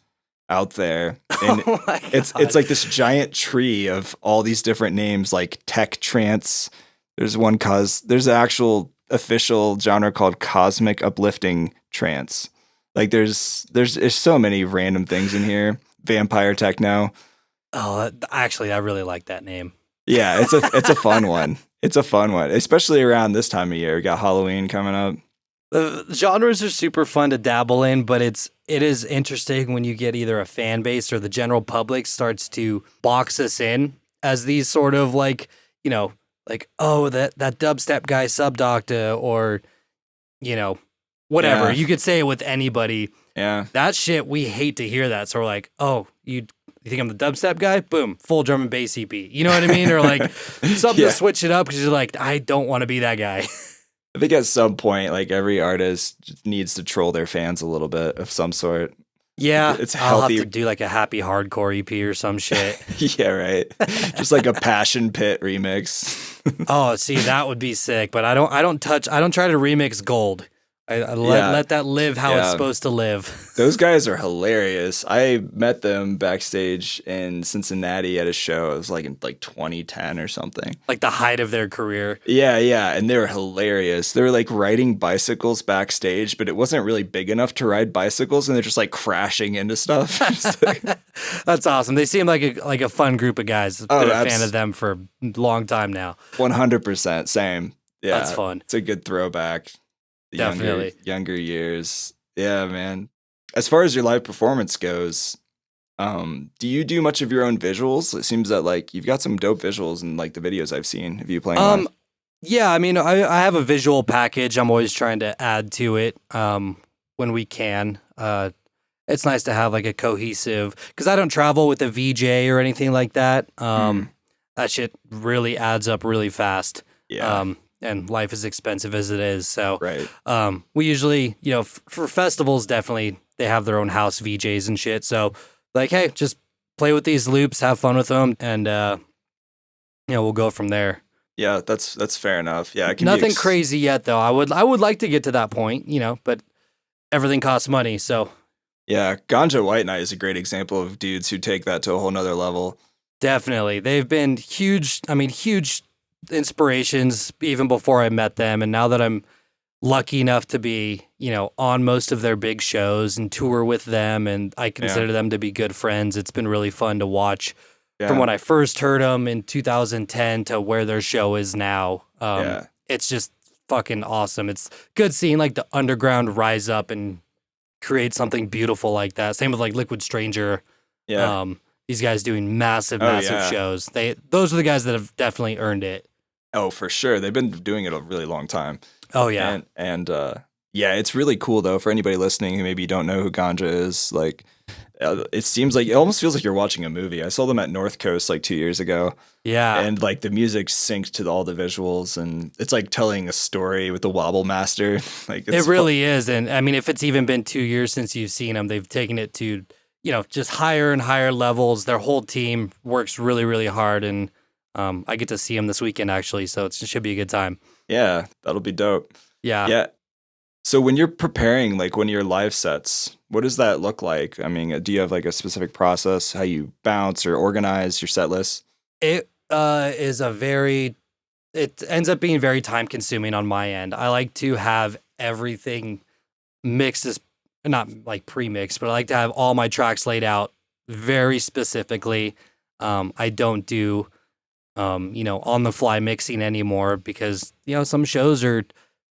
out there. And it's like this giant tree of all these different names, like tech trance. There's an actual official genre called cosmic uplifting trance. Like there's so many random things in here. Vampire techno. Oh, actually, I really like that name. Yeah, it's a fun one. It's a fun one, especially around this time of year. We got Halloween coming up. The genres are super fun to dabble in, but it is interesting when you get either a fan base or the general public starts to box us in as these sort of like, you know, like, oh, that dubstep guy SubDocta, or, you know, whatever. You could say it with anybody. Yeah. That shit, we hate to hear that. So we're like, oh, you think I'm the dubstep guy? Boom, full drum and bass EP. You know what I mean? Or like something to switch it up because you're like, I don't want to be that guy. I think at some point, like, every artist just needs to troll their fans a little bit of some sort. Yeah, it's I'll healthy. have to do like a happy hardcore EP or some shit. Yeah, right. Just like a Passion Pit remix. Oh, see, that would be sick. But I don't try to remix Gold. I let that live how it's supposed to live. Those guys are hilarious. I met them backstage in Cincinnati at a show. It was like in 2010 or something. Like the height of their career. Yeah. And they were hilarious. They were like riding bicycles backstage, but it wasn't really big enough to ride bicycles, and they're just like crashing into stuff. That's awesome. They seem like a fun group of guys. I've been a fan of them for a long time now. 100%. Same. Yeah. That's fun. It's a good throwback. Definitely. Younger years. Yeah, man. As far as your live performance goes, do you do much of your own visuals? It seems that like you've got some dope visuals in like the videos I've seen of you playing live. Yeah, I mean, I have a visual package. I'm always trying to add to it when we can. It's nice to have like a cohesive, because I don't travel with a VJ or anything like that. That shit really adds up really fast. Yeah. And life is expensive as it is. So right. We usually, you know, for festivals, definitely they have their own house VJs and shit. So like, hey, just play with these loops, have fun with them, and we'll go from there. Yeah, that's fair enough. Yeah, it can nothing crazy yet though. I would like to get to that point, you know, but everything costs money. So yeah, Ganja White Night is a great example of dudes who take that to a whole nother level. Definitely, they've been huge. I mean, huge inspirations even before I met them, and now that I'm lucky enough to be, you know, on most of their big shows and tour with them, and I consider them to be good friends, it's been really fun to watch from when I first heard them in 2010 to where their show is now. It's just fucking awesome. It's good seeing like the underground rise up and create something beautiful like that. Same with like Liquid Stranger. These guys doing massive shows. Those are the guys that have definitely earned it. Oh, for sure. They've been doing it a really long time. Oh, yeah. And it's really cool, though, for anybody listening who maybe don't know who Ganja is. Like, it almost feels like you're watching a movie. I saw them at North Coast like 2 years ago. Yeah. And like the music synced to all the visuals, and it's like telling a story with the Wobble Master. Like it really is. And I mean, if it's even been 2 years since you've seen them, they've taken it to, you know, just higher and higher levels. Their whole team works really, really hard. And I get to see him this weekend actually, so it should be a good time. Yeah, that'll be dope. Yeah. Yeah. So when you're preparing like one of your live sets, what does that look like? I mean, do you have like a specific process, how you bounce or organize your set list? It it ends up being very time consuming on my end. I like to have everything mixed as not like pre-mixed, but I like to have all my tracks laid out very specifically. I don't do on the fly mixing anymore because, some shows are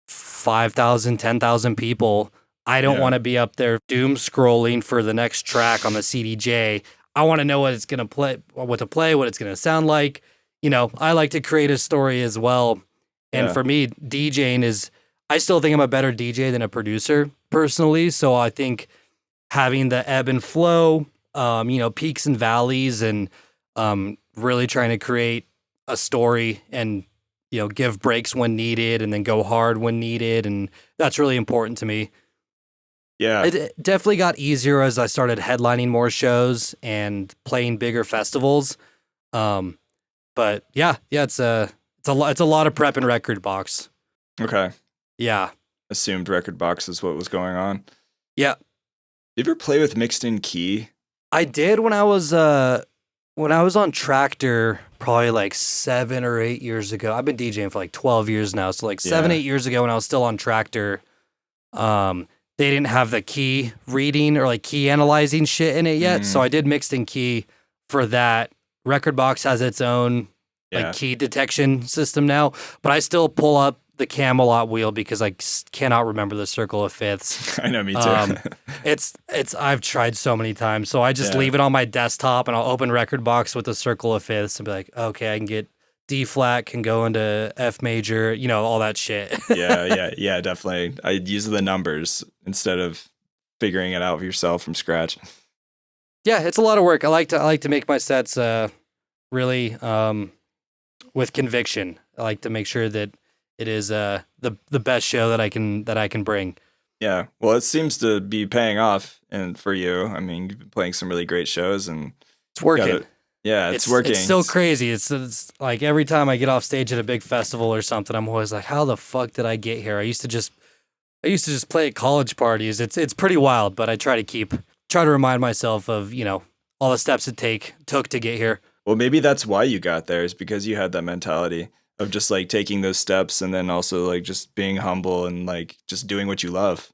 5,000, 10,000 people. I don't want to be up there doom scrolling for the next track on the CDJ. I want to know what it's going to play, what it's going to sound like. I like to create a story as well. And for me, DJing I still think I'm a better DJ than a producer personally. So I think having the ebb and flow, peaks and valleys, and really trying to create a story and, give breaks when needed and then go hard when needed. And that's really important to me. Yeah. It definitely got easier as I started headlining more shows and playing bigger festivals. But it's a lot of prep and record box. Okay. Yeah. Assumed record box is what was going on. Yeah. You ever play with mixed in key? I did when I was on Tractor, probably like 7 or 8 years ago. I've been DJing for like 12 years now. So like 7, 8 years ago when I was still on Tractor, they didn't have the key reading or like key analyzing shit in it yet. So I did mixed in key for that. Record box has its own like key detection system now, but I still pull up the Camelot wheel because I cannot remember the circle of fifths. I know, me too. I've tried so many times. So I just leave it on my desktop and I'll open record box with the circle of fifths and be like, okay, I can get D flat, can go into F major, all that shit. yeah, definitely. I use the numbers instead of figuring it out yourself from scratch. Yeah, it's a lot of work. I like to make my sets really with conviction. I like to make sure that it is the best show that I can bring. Yeah, well, it seems to be paying off, and for you, I mean, you've been playing some really great shows, and it's working. It's working. It's so crazy. It's like every time I get off stage at a big festival or something, I'm always like, how the fuck did I get here? I used to just play at college parties. It's pretty wild, but I try to remind myself of, all the steps it took to get here. Well, maybe that's why you got there, is because you had that mentality of just like taking those steps and then also like just being humble and like just doing what you love,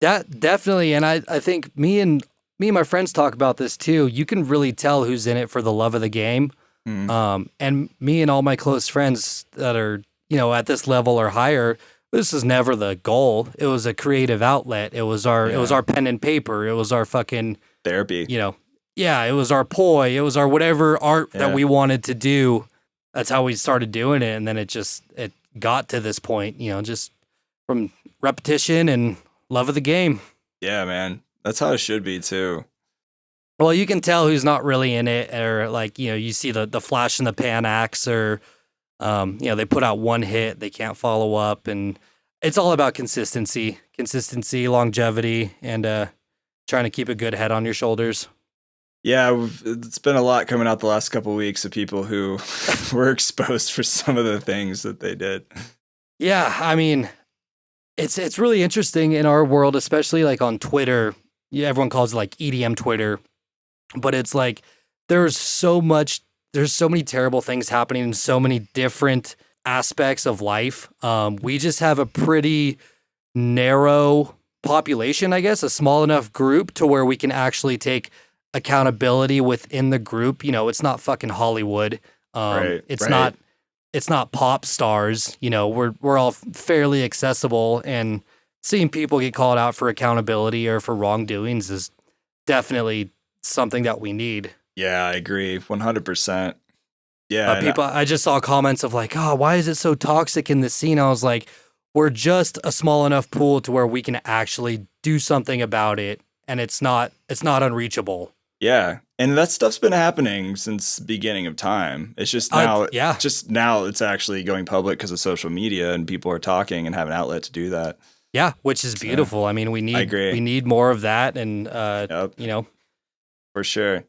That definitely. And I think me and my friends talk about this too. You can really tell who's in it for the love of the game. And me and all my close friends that are, at this level or higher, this is never the goal. It was a creative outlet. It was our pen and paper. It was our fucking therapy. It was our poi. It was our whatever art that we wanted to do. That's how we started doing it. And then it got to this point, just from repetition and love of the game. Yeah, man. That's how it should be too. Well, you can tell who's not really in it, or like, you see the flash in the pan acts, or, they put out one hit, they can't follow up. And it's all about consistency, longevity, and trying to keep a good head on your shoulders. Yeah, it's been a lot coming out the last couple of weeks of people who were exposed for some of the things that they did. Yeah, I mean, it's really interesting in our world, especially like on Twitter. Yeah, everyone calls it like EDM Twitter, but it's like there's so many terrible things happening in so many different aspects of life. We just have a pretty narrow population, I guess, a small enough group to where we can actually take accountability within the group. It's not fucking Hollywood. It's not pop stars. We're all fairly accessible, and seeing people get called out for accountability or for wrongdoings is definitely something that we need. Yeah, I agree 100%. Yeah, I just saw comments of like, oh, why is it so toxic in the scene? I was like, we're just a small enough pool to where we can actually do something about it, and it's not unreachable. Yeah, and that stuff's been happening since the beginning of time. It's just now, now it's actually going public because of social media, and people are talking and have an outlet to do that. Yeah, which is beautiful. I mean, we need more of that, and for sure.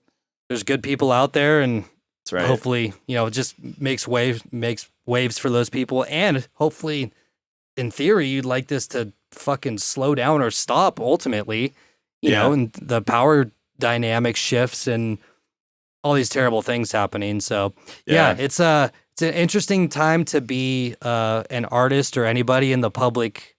There's good people out there, and That's right. Hopefully, it just makes waves for those people. And hopefully, in theory, you'd like this to fucking slow down or stop ultimately, and the power dynamic shifts and all these terrible things happening. So it's an interesting time to be an artist or anybody in the public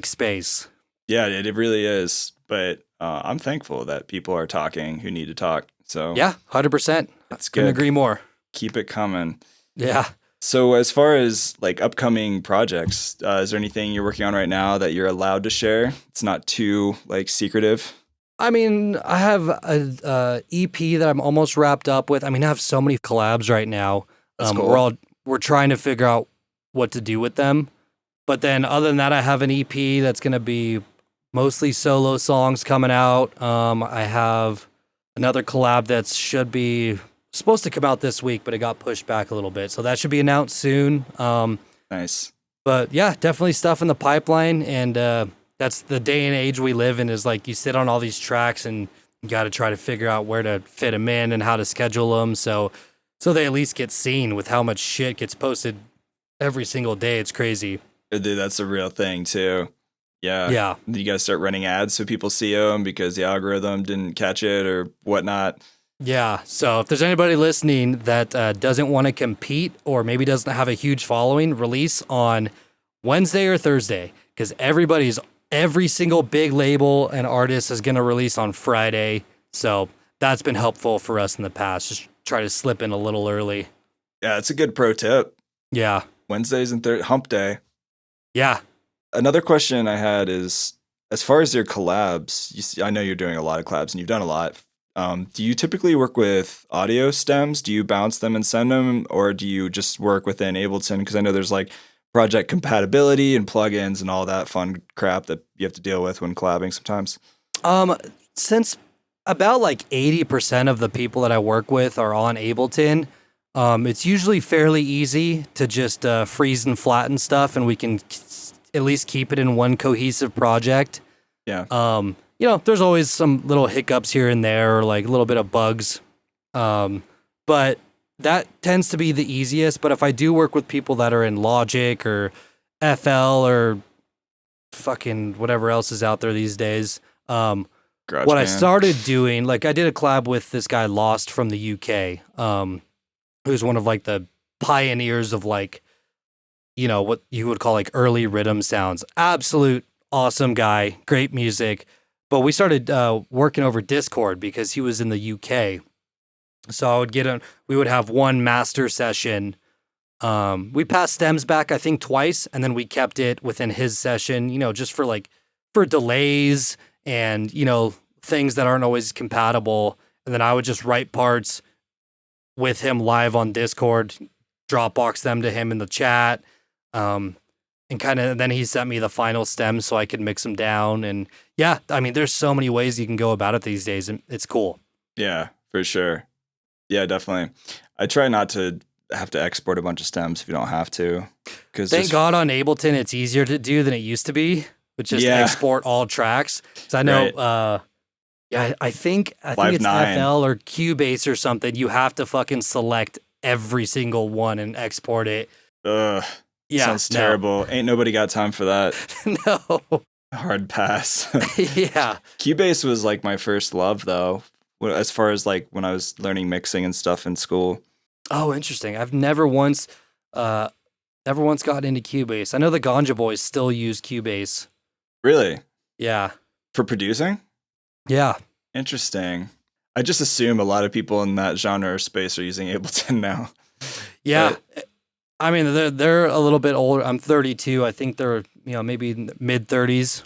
space. Yeah, it really is. But I'm thankful that people are talking who need to talk. So yeah, 100%. That's good. Couldn't agree more. Keep it coming. Yeah. So as far as like upcoming projects, is there anything you're working on right now that you're allowed to share? It's not too like secretive. I mean, I have a EP that I'm almost wrapped up with. I mean, I have so many collabs right now. That's cool. We're trying to figure out what to do with them. But then other than that, I have an EP that's going to be mostly solo songs coming out. I have another collab that should be supposed to come out this week, but it got pushed back a little bit. So that should be announced soon. Nice. But yeah, definitely stuff in the pipeline. And that's the day and age we live in, is like you sit on all these tracks and you got to try to figure out where to fit them in and how to schedule them. So they at least get seen with how much shit gets posted every single day. It's crazy. Dude, that's a real thing too. Yeah. Yeah. You guys start running ads so people see them because the algorithm didn't catch it or whatnot. Yeah. So if there's anybody listening that doesn't want to compete or maybe doesn't have a huge following, release on Wednesday or Thursday, because every single big label and artist is going to release on Friday. So that's been helpful for us in the past. Just try to slip in a little early. Yeah, it's a good pro tip. Yeah. Wednesdays and hump day. Yeah. Another question I had is, as far as your collabs, I know you're doing a lot of collabs and you've done a lot. Do you typically work with audio stems? Do you bounce them and send them? Or do you just work within Ableton? Because I know there's like project compatibility and plugins and all that fun crap that you have to deal with when collabing sometimes. Since about like 80% of the people that I work with are on Ableton, it's usually fairly easy to just freeze and flatten stuff, and we can at least keep it in one cohesive project. Yeah. There's always some little hiccups here and there, or like a little bit of bugs. But that tends to be the easiest. But if I do work with people that are in Logic or FL or fucking whatever else is out there these days, what I started doing, like I did a collab with this guy Lost from the UK, who's one of like the pioneers of like, what you would call like early rhythm sounds. Absolute awesome guy, great music. But we started working over Discord because he was in the UK. So I would we would have one master session. We passed stems back, I think, twice, and then we kept it within his session, just for delays and, things that aren't always compatible. And then I would just write parts with him live on Discord, Dropbox them to him in the chat. And then he sent me the final stems so I could mix them down. And yeah, I mean, there's so many ways you can go about it these days, and it's cool. Yeah, for sure. Yeah, definitely. I try not to have to export a bunch of stems if you don't have to. Thank God on Ableton it's easier to do than it used to be, but just export all tracks. So I know, I think it's 9. FL or Cubase or something. You have to fucking select every single one and export it. Ugh. Yeah, sounds terrible. Ain't nobody got time for that. No. Hard pass. Yeah. Cubase was like my first love though, as far as like when I was learning mixing and stuff in school. Oh, interesting. I've never once got into Cubase. I know the Ganja boys still use Cubase. Really? Yeah. For producing? Yeah. Interesting. I just assume a lot of people in that genre or space are using Ableton now. Yeah. But I mean, they're a little bit older. I'm 32. I think they're, maybe mid 30s,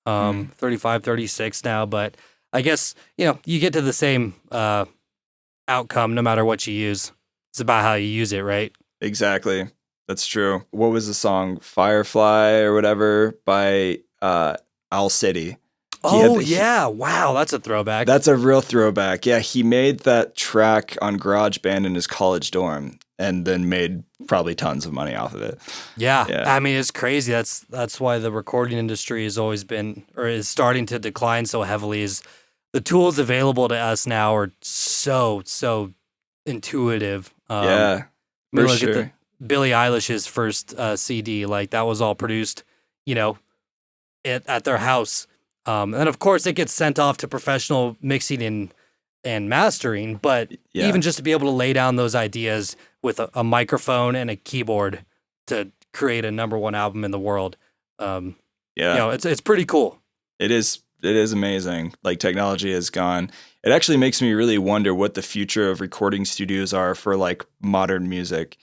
35, 36 now. But I guess, you get to the same outcome no matter what you use. It's about how you use it, right? Exactly. That's true. What was the song? Firefly or whatever by Owl City. Wow, that's a throwback. That's a real throwback. Yeah, he made that track on GarageBand in his college dorm and then made probably tons of money off of it. Yeah. I mean, it's crazy. That's why the recording industry has always been, or is starting to decline so heavily, is the tools available to us now are so intuitive. Yeah, I mean, for look at sure. Billie Eilish's first CD. Like that was all produced, you know, at their house. And of course, it gets sent off to professional mixing and mastering. But Yeah. even just to be able to lay down those ideas with a microphone and a keyboard to create a #1 album in the world, Yeah. it's pretty cool. It is amazing. Like technology has gone. It actually makes me really wonder what the future of recording studios are for like modern music.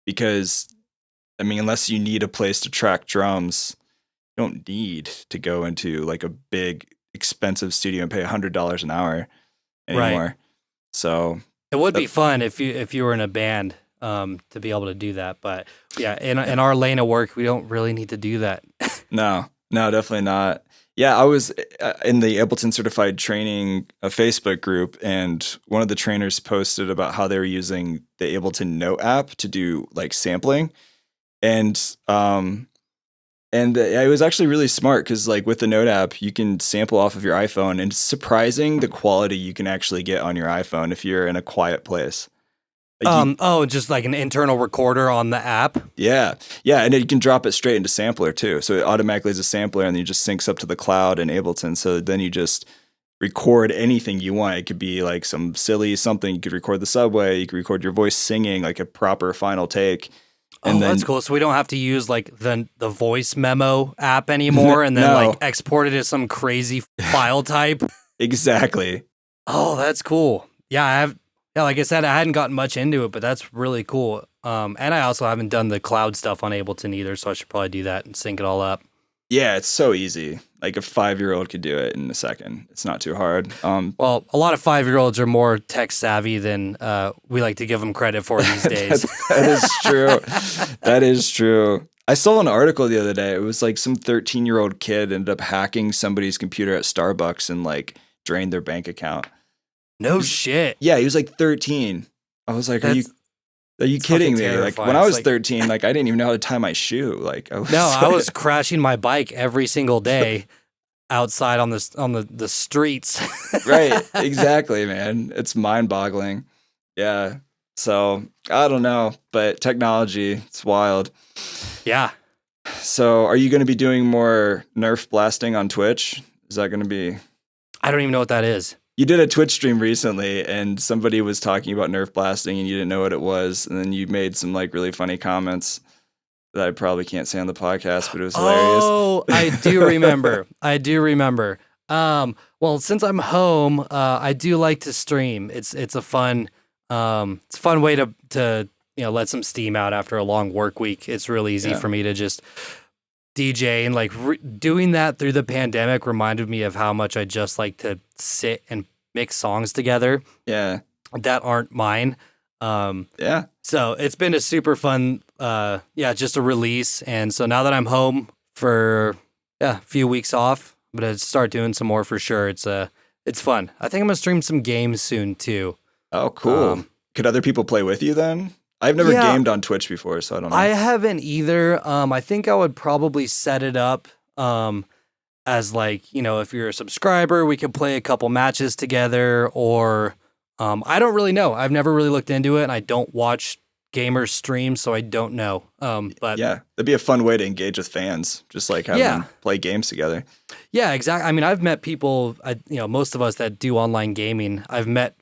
Because I mean, unless you need a place to track drums, you don't need to go into like a big expensive studio and pay $100 an hour anymore. Right. So It would be fun if you were in a band to be able to do that. But yeah, in our lane of work, we don't really need to do that. no, definitely not. Yeah, I was in the Ableton Certified Training Facebook group, and one of the trainers posted about how they were using the Ableton Note app to do like sampling, and it was actually really smart because like with the Note app, you can sample off of your iPhone, and it's surprising the quality you can actually get on your iPhone if you're in a quiet place. Like just like an internal recorder on the app. Yeah, and then you can drop it straight into sampler too. So it automatically is a sampler, and then you just syncs up to the cloud in Ableton. So then you just record anything you want. It could be like some silly something. You could record the subway. You could record your voice singing like a proper final take. And then, that's cool. So we don't have to use like the voice memo app anymore, and then like export it as some crazy file type. Exactly. Oh, that's cool. Yeah, like I said, I hadn't gotten much into it, but that's really cool. And I also haven't done the cloud stuff on Ableton either, so I should probably do that and sync it all up. Yeah, it's so easy. Like a 5-year-old could do it in a second. It's not too hard. Well, a lot of 5-year-olds are more tech savvy than we like to give them credit for these days. That is true. That is true. I saw an article the other day. It was like some 13-year-old kid ended up hacking somebody's computer at Starbucks and like drained their bank account. No shit. Yeah, he was like 13. I was like, are you kidding me? Like when I was 13, like I didn't even know how to tie my shoe. Like I was crashing my bike every single day outside on the streets. Right. Exactly, man. It's mind-boggling. Yeah. So I don't know, but technology, it's wild. Yeah. So are you going to be doing more Nerf blasting on Twitch? Is that going to be? I don't even know what that is. You did a Twitch stream recently, and somebody was talking about Nerf blasting, and you didn't know what it was, and then you made some like really funny comments that I probably can't say on the podcast, but it was hilarious. Oh, I do remember. Well, since I'm home, I do like to stream. It's a fun way to let some steam out after a long work week. It's really easy for me to just DJ, and like doing that through the pandemic reminded me of how much I just like to sit and mix songs together. Yeah. That aren't mine. Yeah. So it's been a super fun, just a release. And so now that I'm home for a few weeks off, I'm gonna start doing some more for sure. It's fun. I think I'm gonna stream some games soon too. Oh, cool. Could other people play with you then? I've never gamed on Twitch before, so I don't know. I haven't either. I think I would probably set it up as like, if you're a subscriber, we could play a couple matches together, or I don't really know. I've never really looked into it, and I don't watch gamers stream, so I don't know. But yeah, that'd be a fun way to engage with fans, just like have them play games together. Yeah, exactly. I mean, I've met people, most of us that do online gaming, I've met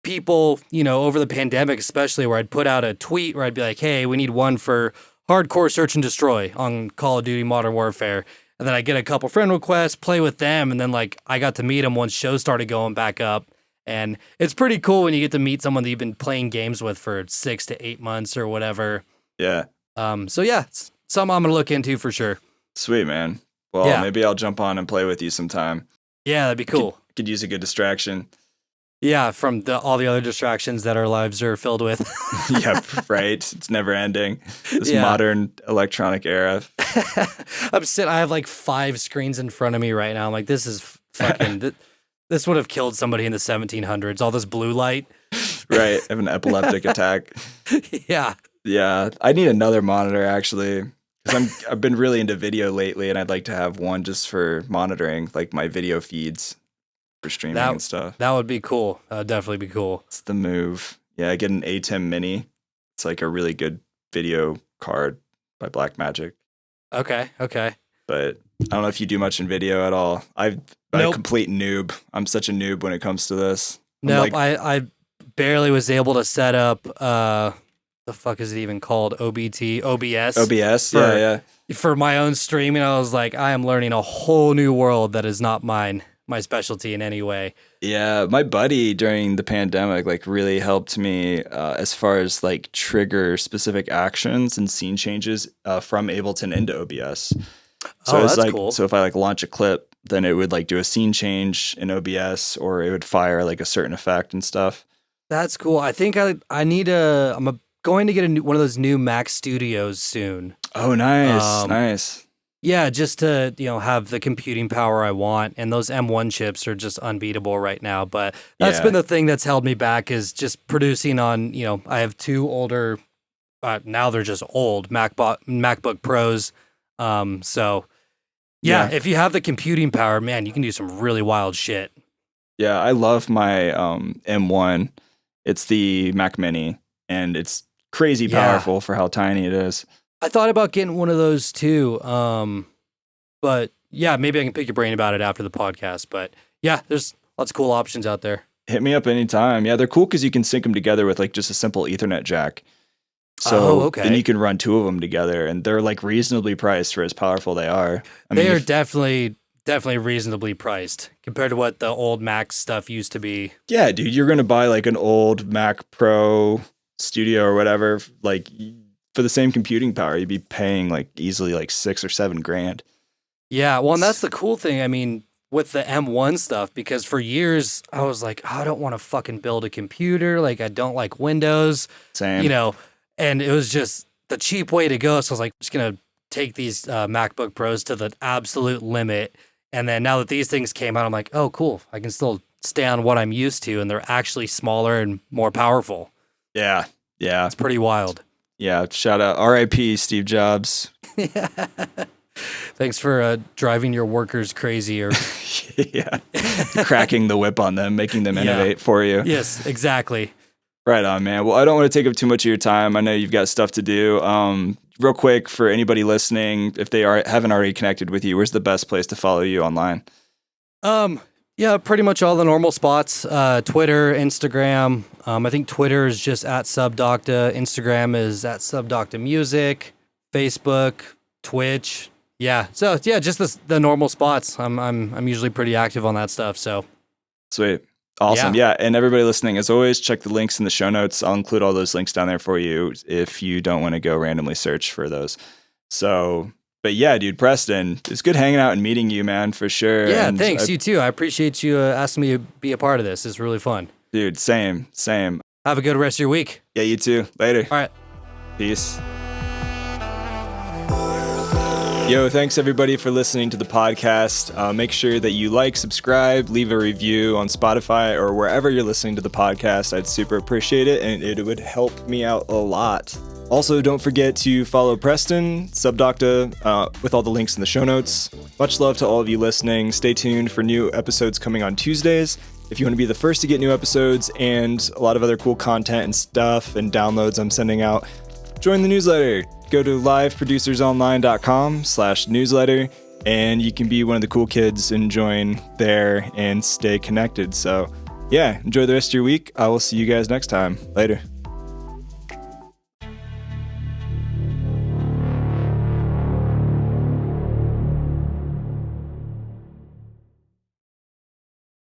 people, over the pandemic, especially, where I'd put out a tweet where I'd be like, hey, we need one for hardcore search and destroy on Call of Duty Modern Warfare. And then I get a couple friend requests, play with them. And then like I got to meet them once shows started going back up. And it's pretty cool when you get to meet someone that you've been playing games with for 6 to 8 months or whatever. Yeah. So yeah, it's something I'm going to look into for sure. Sweet, man. Well, maybe I'll jump on and play with you sometime. Yeah, that'd be cool. Could use a good distraction. Yeah, from all the other distractions that our lives are filled with. Yep, right. It's never ending. This modern electronic era. I have like 5 screens in front of me right now. I'm like, this is fucking, this would have killed somebody in the 1700s. All this blue light. Right. I have an epileptic attack. Yeah. Yeah. I need another monitor actually. Because I've been really into video lately, and I'd like to have one just for monitoring like my video feeds. For streaming and stuff. That would be cool. That would definitely be cool. It's the move. Yeah, I get an A10 Mini. It's like a really good video card by Blackmagic. Okay. But I don't know if you do much in video at all. I'm a Nope. complete noob. I'm such a noob when it comes to this. Nope. I barely was able to set up the fuck is it even called? OBS. OBS, yeah. For my own streaming, I was like, I am learning a whole new world that is not my specialty in any way. Yeah, my buddy during the pandemic like really helped me as far as like trigger specific actions and scene changes from Ableton into OBS. So that's it's like cool. So if I like launch a clip, then it would like do a scene change in OBS, or it would fire like a certain effect and stuff. That's cool. I think I'm going to get one of those new Mac Studios soon. Oh, nice, nice. Yeah, just to have the computing power I want, and those M1 chips are just unbeatable right now. But that's been the thing that's held me back, is just producing on. I have two older, now they're just old MacBook Pros. So yeah, if you have the computing power, man, you can do some really wild shit. Yeah, I love my M1. It's the Mac Mini, and it's crazy powerful for how tiny it is. I thought about getting one of those too. But yeah, maybe I can pick your brain about it after the podcast. But yeah, there's lots of cool options out there. Hit me up anytime. Yeah, they're cool because you can sync them together with like just a simple Ethernet jack. So then you can run two of them together, and they're like reasonably priced for as powerful they are. They are definitely reasonably priced compared to what the old Mac stuff used to be. Yeah, dude, you're going to buy like an old Mac Pro Studio or whatever, like for the same computing power, you'd be paying like easily like $6,000 or $7,000. Yeah, well, and that's the cool thing. I mean, with the M1 stuff, because for years I was like, I don't want to fucking build a computer. Like, I don't like Windows. Same. And it was just the cheap way to go. So I was like, I'm just going to take these MacBook Pros to the absolute limit. And then now that these things came out, I'm like, oh, cool. I can still stay on what I'm used to. And they're actually smaller and more powerful. Yeah. It's pretty wild. Yeah. Shout out RIP Steve Jobs. Thanks for driving your workers crazy or cracking the whip on them, making them innovate for you. Yes, exactly. Right on, man. Well, I don't want to take up too much of your time. I know you've got stuff to do. Real quick, for anybody listening, if they haven't already connected with you, where's the best place to follow you online? Yeah, pretty much all the normal spots. Twitter, Instagram. I think Twitter is just at SubDocta. Instagram is at SubDocta Music. Facebook, Twitch. Yeah. So yeah, just the normal spots. I'm usually pretty active on that stuff. So sweet. Awesome. Yeah. And everybody listening, as always, check the links in the show notes. I'll include all those links down there for you if you don't want to go randomly search for those. So, but yeah, dude, Preston, it's good hanging out and meeting you, man, for sure. Yeah, and thanks. You too. I appreciate you asking me to be a part of this. It's really fun. Dude, same. Have a good rest of your week. Yeah, you too. Later. All right. Peace. Yo, thanks everybody for listening to the podcast. Make sure that you like, subscribe, leave a review on Spotify or wherever you're listening to the podcast. I'd super appreciate it, and it would help me out a lot. Also, don't forget to follow Preston, SubDocta, with all the links in the show notes. Much love to all of you listening. Stay tuned for new episodes coming on Tuesdays. If you want to be the first to get new episodes and a lot of other cool content and stuff and downloads I'm sending out, join the newsletter. Go to liveproducersonline.com/newsletter, and you can be one of the cool kids and join there and stay connected. So yeah, enjoy the rest of your week. I will see you guys next time. Later.